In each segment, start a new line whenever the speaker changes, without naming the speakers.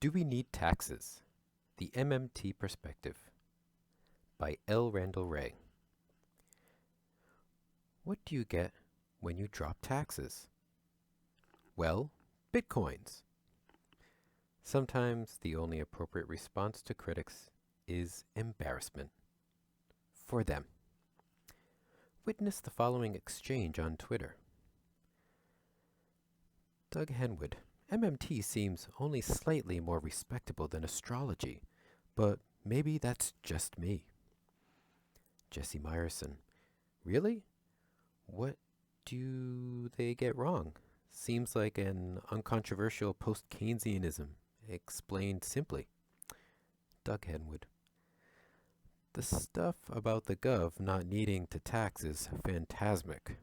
Do We Need Taxes? The MMT Perspective by Randall Wray. What do you get when you drop taxes? Well, bitcoins. Sometimes the only appropriate response to critics is embarrassment. For them. Witness the following exchange on Twitter. Doug Henwood. MMT seems only slightly more respectable than astrology, but maybe that's just me. Jesse Meyerson. Really? What do they get wrong? Seems like an uncontroversial post-Keynesianism, explained simply. Doug Henwood. The stuff about the gov not needing to tax is phantasmic.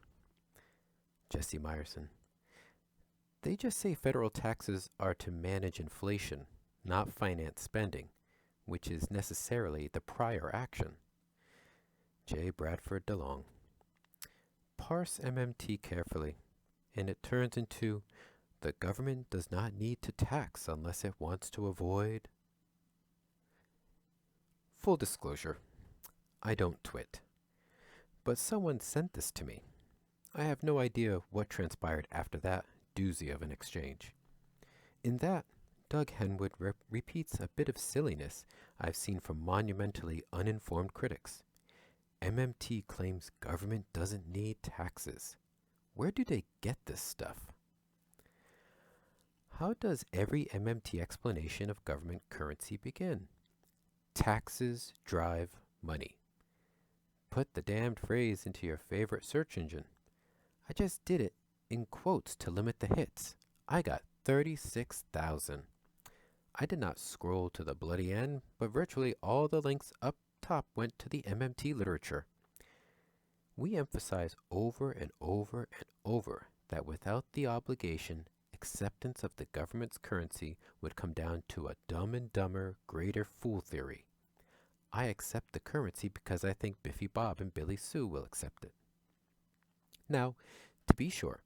Jesse Meyerson. They just say federal taxes are to manage inflation, not finance spending, which is necessarily the prior action. J. Bradford DeLong. Parse MMT carefully, and it turns into the government does not need to tax unless it wants to avoid. Full disclosure, I don't twit, but someone sent this to me. I have no idea what transpired after that doozy of an exchange. In that, Doug Henwood repeats a bit of silliness I've seen from monumentally uninformed critics. MMT claims government doesn't need taxes. Where do they get this stuff? How does every MMT explanation of government currency begin? Taxes drive money. Put the damned phrase into your favorite search engine. I just did it in quotes to limit the hits. I got 36,000. I did not scroll to the bloody end, but virtually all the links up top went to the MMT literature. We emphasize over and over and over that without the obligation, acceptance of the government's currency would come down to a dumb and dumber, greater fool theory. I accept the currency because I think Biffy Bob and Billy Sue will accept it. Now, to be sure,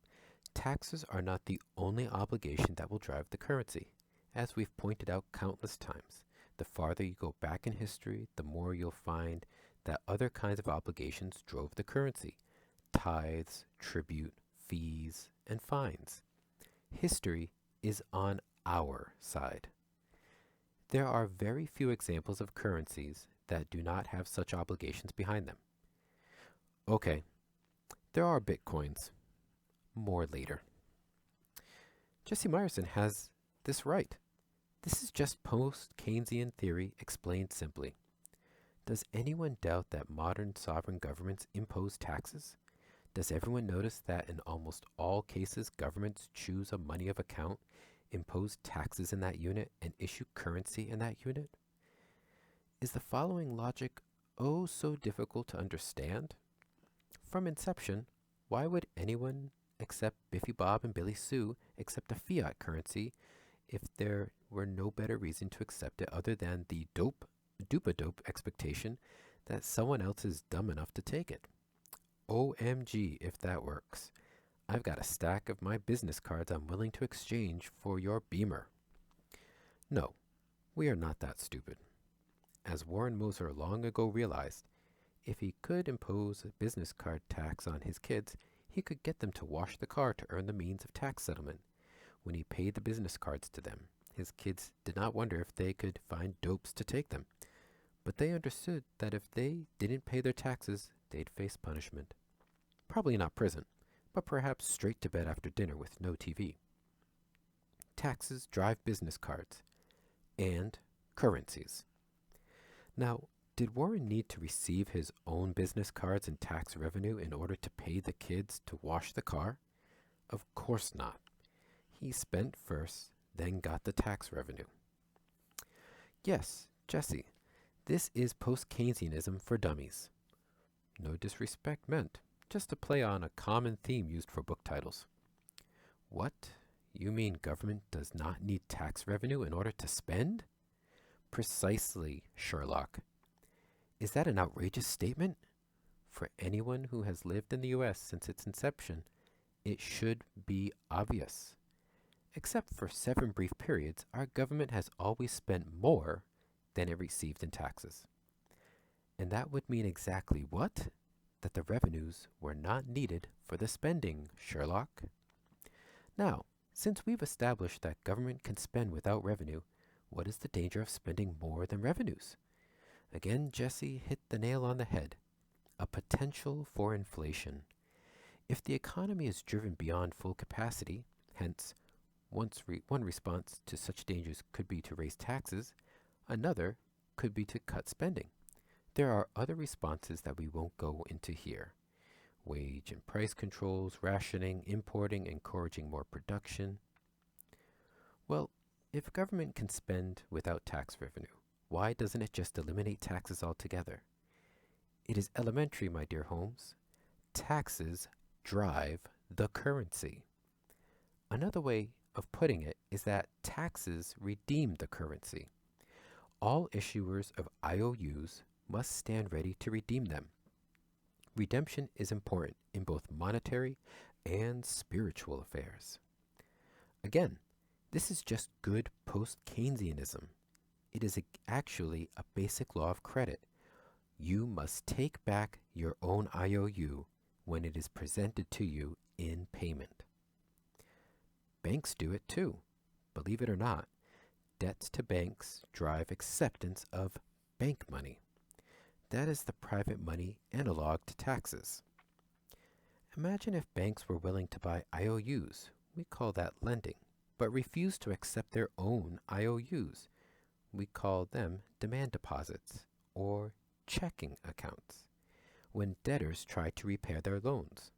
taxes are not the only obligation that will drive the currency. As we've pointed out countless times, the farther you go back in history, the more you'll find that other kinds of obligations drove the currency. Tithes, tribute, fees, and fines. History is on our side. There are very few examples of currencies that do not have such obligations behind them. Okay, there are bitcoins. More later. Jesse Meyerson has this right. This is just post-Keynesian theory explained simply. Does anyone doubt that modern sovereign governments impose taxes? Does everyone notice that in almost all cases governments choose a money of account, impose taxes in that unit, and issue currency in that unit? Is the following logic oh so difficult to understand? From inception, why would anyone except Biffy Bob and Billy Sue accept a fiat currency if there were no better reason to accept it other than the dope expectation that someone else is dumb enough to take it? OMG if that works. I've got a stack of my business cards I'm willing to exchange for your Beamer. No, we are not that stupid. As Warren Moser long ago realized, if he could impose a business card tax on his kids, he could get them to wash the car to earn the means of tax settlement. When he paid the business cards to them, his kids did not wonder if they could find dopes to take them. But they understood that if they didn't pay their taxes, they'd face punishment. Probably not prison, but perhaps straight to bed after dinner with no TV. Taxes drive business cards and currencies. Now, did Warren need to receive his own business cards and tax revenue in order to pay the kids to wash the car? Of course not. He spent first, then got the tax revenue. Yes, Jesse, this is post-Keynesianism for dummies. No disrespect meant, just a play on a common theme used for book titles. What? You mean government does not need tax revenue in order to spend? Precisely, Sherlock. Is that an outrageous statement? For anyone who has lived in the U.S. since its inception, it should be obvious. Except for 7 brief periods, our government has always spent more than it received in taxes. And that would mean exactly what? That the revenues were not needed for the spending, Sherlock. Now, since we've established that government can spend without revenue, what is the danger of spending more than revenues? Again, Jesse hit the nail on the head. A potential for inflation. If the economy is driven beyond full capacity, hence, one response to such dangers could be to raise taxes, another could be to cut spending. There are other responses that we won't go into here. Wage and price controls, rationing, importing, encouraging more production. Well, if government can spend without tax revenue, why doesn't it just eliminate taxes altogether? It is elementary, my dear Holmes. Taxes drive the currency. Another way of putting it is that taxes redeem the currency. All issuers of IOUs must stand ready to redeem them. Redemption is important in both monetary and spiritual affairs. Again, this is just good post-Keynesianism. It is actually a basic law of credit. You must take back your own IOU when it is presented to you in payment. Banks do it too. Believe it or not, debts to banks drive acceptance of bank money. That is the private money analog to taxes. Imagine if banks were willing to buy IOUs, we call that lending, but refused to accept their own IOUs. We call them demand deposits or checking accounts when debtors try to repay their loans.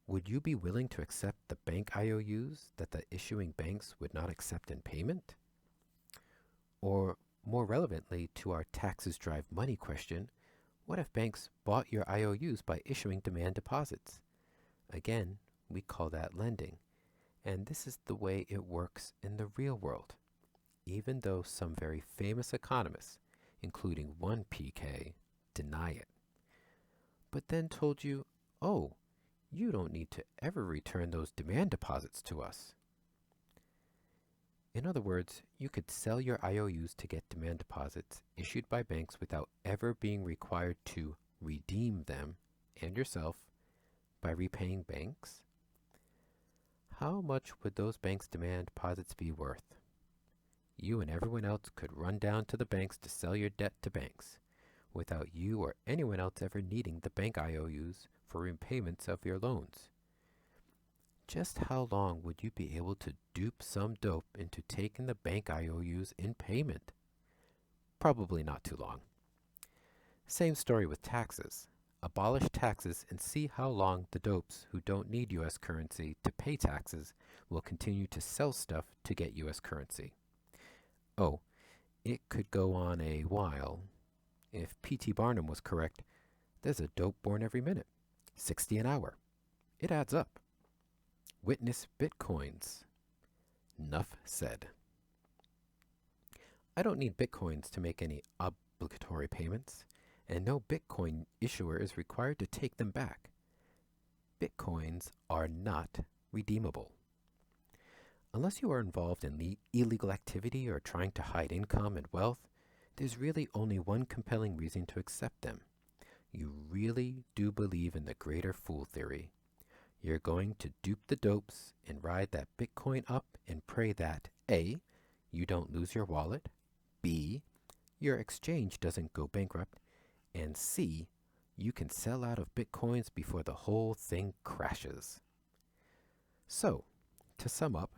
Would you be willing to accept the bank IOUs that the issuing banks would not accept in payment? Or more relevantly to our taxes drive money question, what if banks bought your IOUs by issuing demand deposits? Again, we call that lending, and this is the way it works in the real world, even though some very famous economists, including one PK, deny it. But then told you, oh, you don't need to ever return those demand deposits to us. In other words, you could sell your IOUs to get demand deposits issued by banks without ever being required to redeem them and yourself by repaying banks. How much would those banks' demand deposits be worth? You and everyone else could run down to the banks to sell your debt to banks without you or anyone else ever needing the bank IOUs for repayments of your loans. Just how long would you be able to dupe some dope into taking the bank IOUs in payment? Probably not too long. Same story with taxes. Abolish taxes and see how long the dopes who don't need U.S. currency to pay taxes will continue to sell stuff to get U.S. currency. Oh, it could go on a while. If P.T. Barnum was correct, there's a dope born every minute, 60 an hour. It adds up. Witness Bitcoins. Nuff said. I don't need Bitcoins to make any obligatory payments, and no Bitcoin issuer is required to take them back. Bitcoins are not redeemable. Unless you are involved in illegal activity or trying to hide income and wealth, there's really only one compelling reason to accept them. You really do believe in the greater fool theory. You're going to dupe the dopes and ride that Bitcoin up and pray that A, you don't lose your wallet, B, your exchange doesn't go bankrupt, and C, you can sell out of Bitcoins before the whole thing crashes. So, to sum up,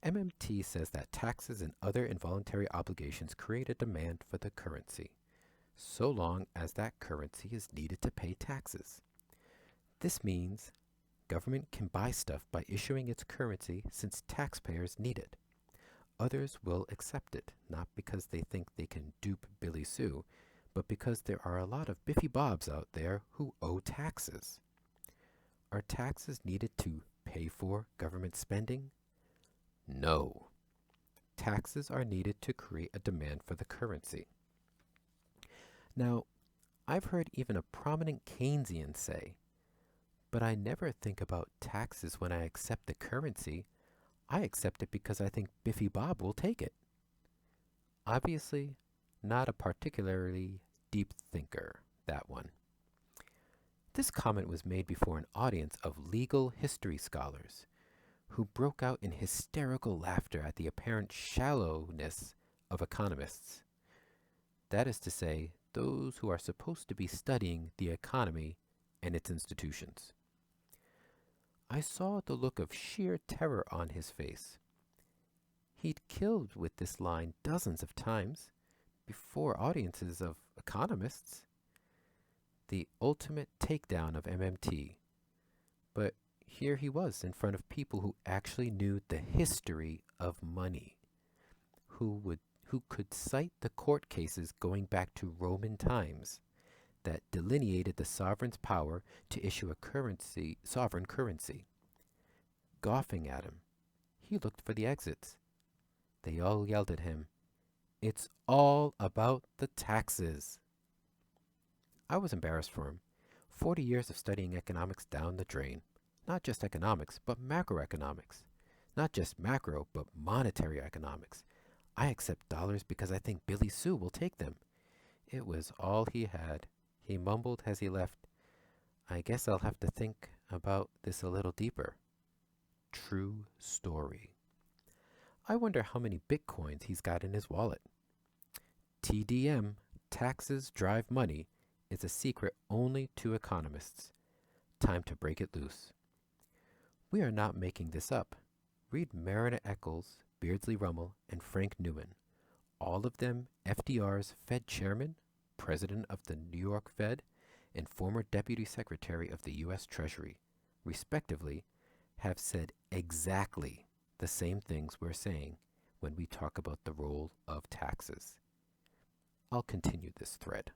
MMT says that taxes and other involuntary obligations create a demand for the currency, so long as that currency is needed to pay taxes. This means government can buy stuff by issuing its currency since taxpayers need it. Others will accept it, not because they think they can dupe Billy Sue, but because there are a lot of Biffy Bobs out there who owe taxes. Are taxes needed to pay for government spending? No. Taxes are needed to create a demand for the currency. Now, I've heard even a prominent Keynesian say, but I never think about taxes when I accept the currency. I accept it because I think Biffy Bob will take it. Obviously, not a particularly deep thinker, that one. This comment was made before an audience of legal history scholars who broke out in hysterical laughter at the apparent shallowness of economists. That is to say, those who are supposed to be studying the economy and its institutions. I saw the look of sheer terror on his face. He'd killed with this line dozens of times before audiences of economists. The ultimate takedown of MMT. But here he was in front of people who actually knew the history of money, who could cite the court cases going back to Roman times that delineated the sovereign's power to issue a sovereign currency. Scoffing at him, he looked for the exits. They all yelled at him, "It's all about the taxes." I was embarrassed for him. 40 years of studying economics down the drain. Not just economics, but macroeconomics. Not just macro, but monetary economics. I accept dollars because I think Billy Sue will take them. It was all he had. He mumbled as he left, "I guess I'll have to think about this a little deeper." True story. I wonder how many bitcoins he's got in his wallet. TDM, taxes drive money, is a secret only to economists. Time to break it loose. We are not making this up. Read Marina Eccles, Beardsley Rummel, and Frank Newman. All of them FDR's Fed chairman, president of the New York Fed, and former deputy secretary of the U.S. Treasury, respectively, have said exactly the same things we're saying when we talk about the role of taxes. I'll continue this thread.